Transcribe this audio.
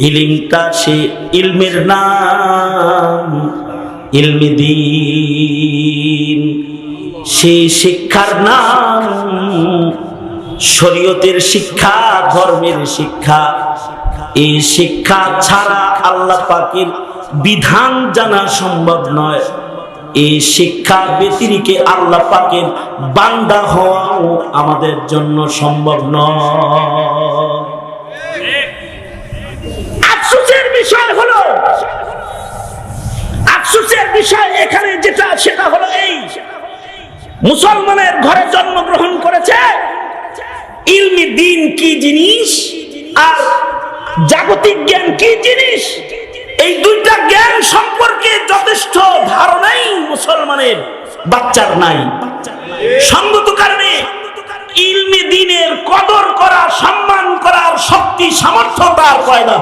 ইলমটা সে ইলমের নাম ইলমে দ্বীন, সেই শিক্ষার নাম শরীয়তের শিক্ষা, ধর্মের শিক্ষা। এই শিক্ষা ছাড়া আল্লাহ পাকের বিধান জানা সম্ভব নয়। এই শিক্ষা ব্যতিরেকে আল্লাহ পাকের বান্দা হওয়াও আমাদের জন্য সম্ভব নয়। আফসোসের বিষয় হলো, আফসোসের বিষয় এখানে যেটা সেটা হলো এই, মুসলমানের ঘরে জন্মগ্রহণ করেছে, ইলমি দ্বীন কি জিনিস আর জাগতিক জ্ঞান কি জিনিস, এই দুইটা জ্ঞান সম্পর্কে যথেষ্ট ধারণাই মুসলমানের বাচ্চার নাই। সঙ্গত কারণে ইলমি দ্বীনের কদর করা, সম্মান করার শক্তি সামর্থ্য তার পয়দা